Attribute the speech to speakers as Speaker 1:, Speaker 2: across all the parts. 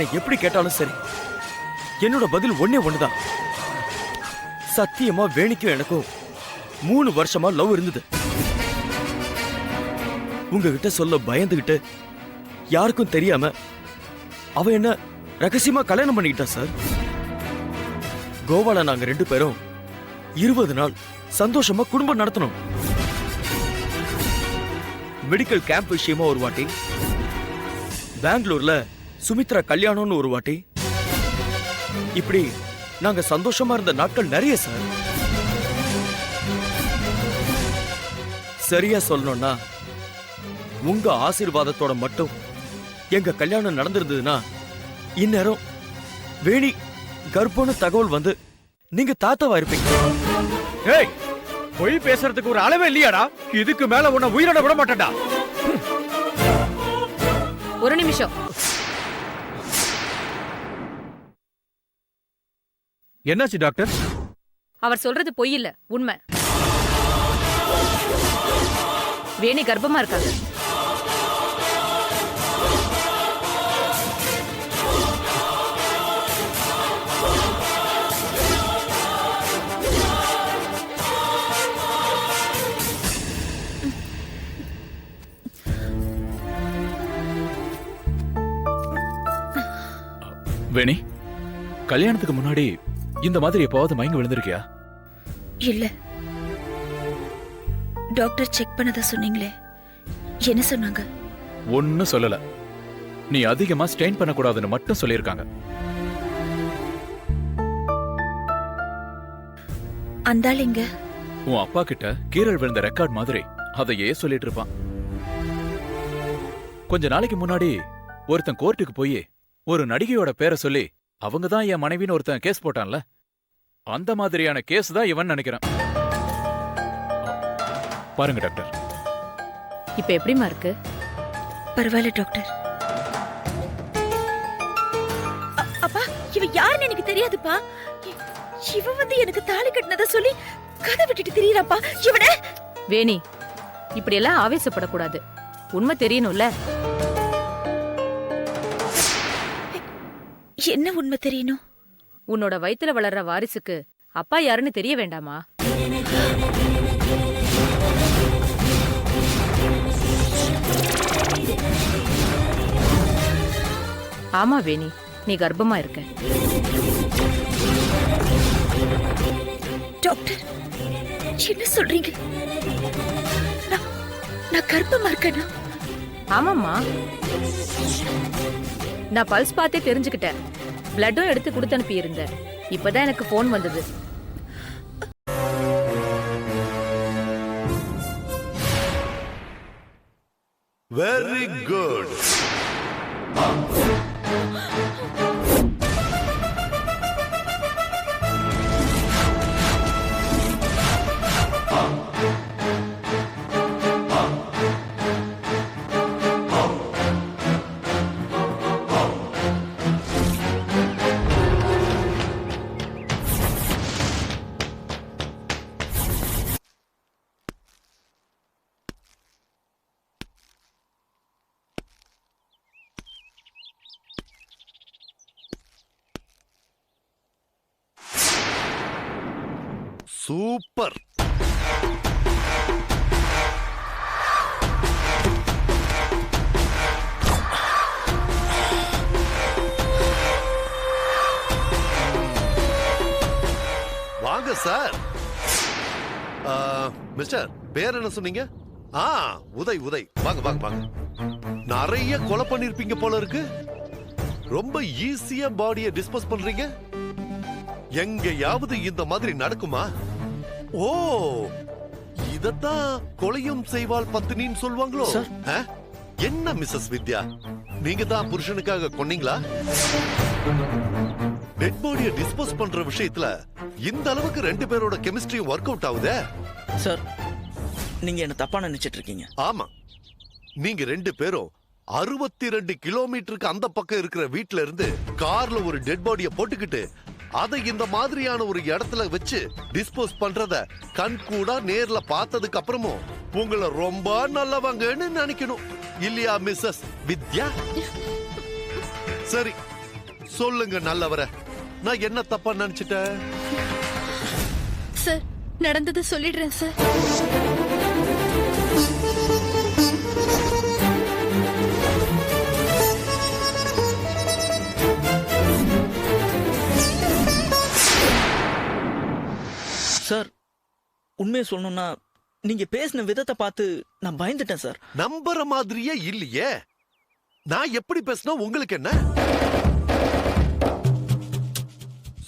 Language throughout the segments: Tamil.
Speaker 1: என்னை எப்படி கேட்டாலும் சரி, என்னோட பதில் ஒன்னே ஒண்ணுதான். சத்தியமா வேணிக்கும் எனக்கும் 3 வருஷமா லவ் இருந்தது. உங்ககிட்ட சொல்ல பயந்துகிட்டு யாருக்கும் தெரியாம அவ என்ன ரகசியமா கல்யாணம் பண்ணிக்கிட்டா சார். கோவால நாங்க 2 பேரும் 20 நாள் சந்தோஷமா குடும்பம் நடத்தணும். மெடிக்கல் கேம்ப் விஷயமா ஒரு வாட்டி, பெங்களூர்ல சுமித்ரா கல்யாணம்னு ஒரு வாட்டி, இப்படி நாங்க சந்தோஷமா இருந்த நாட்கள் நிறைய சார். சரியா சொல்லணும்னா உங்க ஆசீர்வாதத்தோட மட்டும் எங்க கல்யாணம் நடந்திருந்ததுன்னா இந்நேரம் வேணி கர்ப்பம்னு தகவல் வந்து நீங்க தாத்தாவா இருப்பீங்க.
Speaker 2: ஏய், பொய் பேசுறதுக்கு ஒரு அளவே இல்லையாடா? இதுக்கு மேல உன்னை உயிரோட விட மாட்டேன்டா.
Speaker 3: ஒரு நிமிஷம்.
Speaker 2: என்னாச்சு டாக்டர்?
Speaker 3: அவர் சொல்றது பொய் இல்ல, உண்மை. வேணி கர்ப்பமா இருக்காங்க.
Speaker 4: வேணி, கல்யாணத்துக்கு முன்னாடி இந்த மாதிரி எப்பவாவது மயங்கி விழுந்திருக்கியா?
Speaker 5: இல்ல. டாக்டர் செக் பண்ணத சொன்னீங்களே, என்ன சொன்னாங்க?
Speaker 4: ஒன்னும் சொல்லல. நீ அதிகமா ஸ்ட்ரெயின் பண்ணக்கூடாதுன்னு மட்டும் சொல்லியிருக்காங்க.
Speaker 5: அந்தாளிங்க
Speaker 4: உன் அப்பா கிட்ட கீரல் விழுந்த ரெக்கார்ட் மாதிரி அதையே சொல்லிட்டு இருப்பான். கொஞ்ச நாளைக்கு முன்னாடி ஒருத்தன் கோர்ட்டுக்கு போய் ஒரு நடிகையோட பேரை சொல்லி அவங்க தான் என் மனைவின்னு ஒருத்தன் கேஸ் போட்டான்ல, அந்த மாதிரியான கேஸ் தான் இவன் நினைக்கிறேன். பாருங்க டாக்டர்.
Speaker 3: இப்ப எப்படிமா இருக்கு?
Speaker 5: பரவாயில்ல டாக்டர். அப்பா, இவ யாருன்னு எனக்கு தெரியாதுப்பா. இவ வந்து எனக்கு தாலி கட்டினத சொல்லி கதை விட்டுட்டு திரியறாப்பா. இவன
Speaker 3: வேணி, இப்படி எல்லாம் ஆவேசப்படக்கூடாது. உண்மை தெரியணும்ல.
Speaker 5: என்ன உண்மை தெரியணும்?
Speaker 3: உன்னோட வயித்துல வளர்ற வாரிசுக்கு அப்பா யாருன்னு தெரிய வேண்டாமா? ஆமா வேணி, நீ கர்ப்பமா இருக்க.
Speaker 5: டாக்டர், என்ன சொல்றீங்க? நான் கர்ப்பமா இருக்கேனா?
Speaker 3: ஆமாம்மா, நான் பல்ஸ் பார்த்தே தெரிஞ்சுக்கிட்டேன். பிளட்டும் எடுத்து கொடுத்து அனுப்பி இருந்தேன். இப்பதான் எனக்கு போன் வந்தது.
Speaker 6: Very good. சூப்பர். வாங்க சார். மிஸ்டர், பேர் என்ன சொன்னீங்க? உதய். உதய், வாங்க வாங்க வாங்க. நிறைய கொலை பண்ணிருப்பீங்க போல இருக்கு. ரொம்ப ஈஸியா பாடியை டிஸ்போஸ் பண்றீங்க. எங்கயாவது இந்த மாதிரி நடக்குமா? ஓ, இதத்தான் கொலையும் செய்வாள் பத்தினின்னு சொல்வாங்களோ? என்ன மிஸ்ஸஸ் வித்யா, நீங்க தான் புருஷனுக்காக கொன்னீங்களா? டெட் பாடியை டிஸ்போஸ் பண்ற விஷயத்துல இந்த அளவுக்கு 2 பேரோட கெமிஸ்ட்ரி ஒர்க் அவுட் ஆகுதே.
Speaker 7: சார், நீங்க என்ன தப்பா நினைச்சிட்டு இருக்கீங்க.
Speaker 6: ஆமா, நீங்க 2 பேரும் 62 கிலோமீட்டருக்கு அந்த பக்கம் இருக்கிற வீட்ல இருந்து கார்ல ஒரு டெட் பாடியை போட்டுக்கிட்டு அதை இந்த மாதிரியான ஒரு இடத்துல வச்சு டிஸ்போஸ் பண்றத கண் கூட நேர்ல பார்த்ததுக்கு அப்புறமும் உங்களை ரொம்ப நல்லவங்கன்னு நினைக்கணும் இல்லையா மிஸ்ஸஸ் வித்யா? சரி, சொல்லுங்க நல்லவர, நான் என்ன தப்பா நினைச்சிட்டேன்?
Speaker 5: சார், நடந்தது சொல்லிடுறேன் சார்.
Speaker 7: சார், உண்மையை சொல்லணும்னா நீங்க பேசின விதத்தை பார்த்து நான் பயந்துட்டேன் சார்.
Speaker 6: நம்புற மாதிரியே இல்லையே. நான் எப்படி பேசினா உங்களுக்கு என்ன?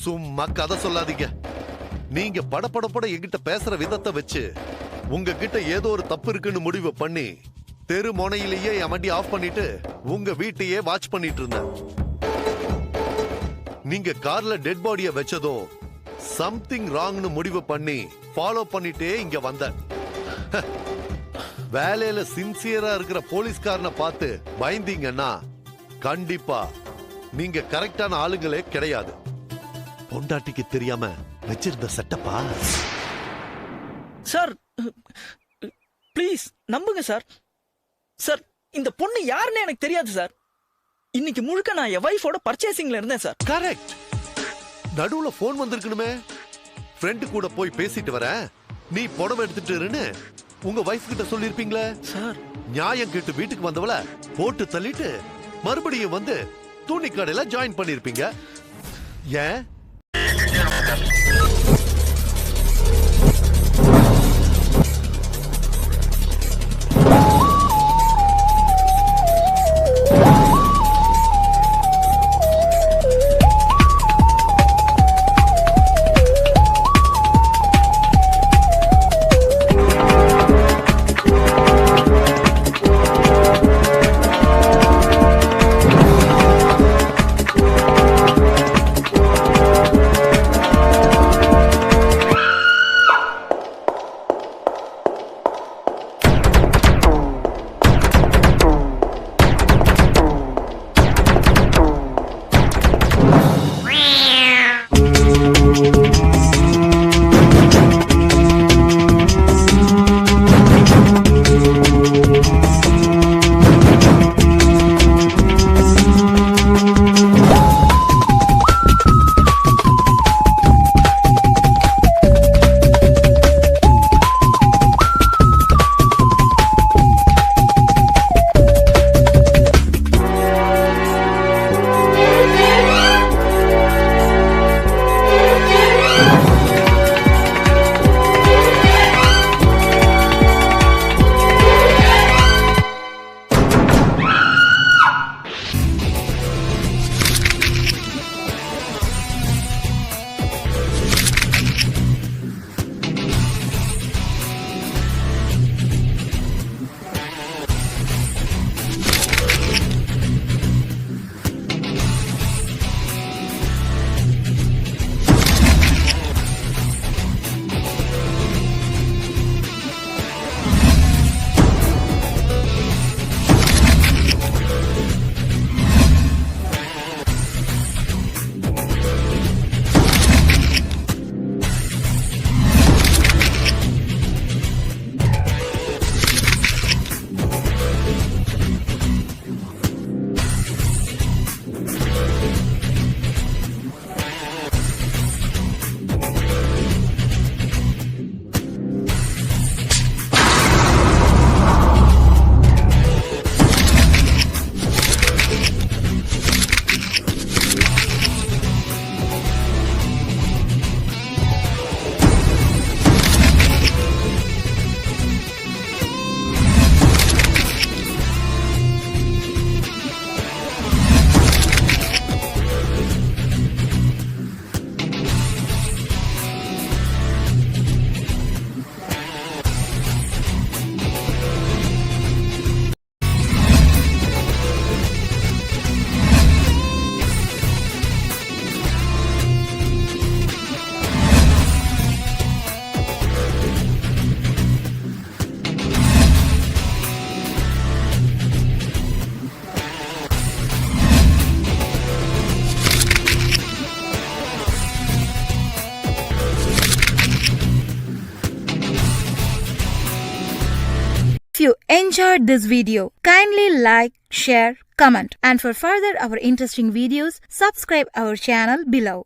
Speaker 6: சும்மா கதை சொல்லாதீங்க. நீங்க படபடபட என்கிட்ட பேசுற விதத்தை வச்சு உங்ககிட்ட ஏதோ ஒரு தப்பு இருக்குன்னு முடிவு பண்ணி தெரு முனையிலேயே என் வண்டி ஆஃப் பண்ணிட்டு உங்க வீட்டையே வாட்ச் பண்ணிட்டு இருந்தேன். நீங்க கார்ல டெட் பாடிய வச்சதும் சம்திங் ராங்னு முடிவு பண்ணி ஃபாலோ பண்ணிட்டே இங்க வந்தேன். வேலையில சின்சியரா இருக்கிற போலீஸ்காரனை பார்த்து பயந்தீங்கன்னா கண்டிப்பா நீங்க கரெக்டான ஆளுங்களே கிடையாது. பொண்டாட்டிக்கு தெரியாம வச்சிருந்த செட்டப்பா.
Speaker 7: சார் ப்ளீஸ் நம்புங்க சார். சார், இந்த பொண்ணு யாருன்னு எனக்கு தெரியாது சார். இன்னைக்கு முழுக்க நான் என் வைஃபோட பர்ச்சேசிங்ல இருந்தேன் சார்.
Speaker 6: கரெக்ட். நடுவுல போன் வந்திருக்கணுமே. ஃப்ரெண்டு கூட போய் பேசிட்டு வரேன், நீ புடவை எடுத்துட்டு இருன்னு உங்க வைஃப் கிட்ட சொல்லிருப்பீங்களே
Speaker 7: சார்.
Speaker 6: நியாயம் கேட்டு வீட்டுக்கு வந்தவள போட்டு தள்ளிட்டு மறுபடியும் வந்து துணி கடையில ஜாயின் பண்ணிருப்பீங்க. ஏன்?
Speaker 8: If you enjoyed this video, kindly like, share, comment. And for further our interesting videos, subscribe our channel below.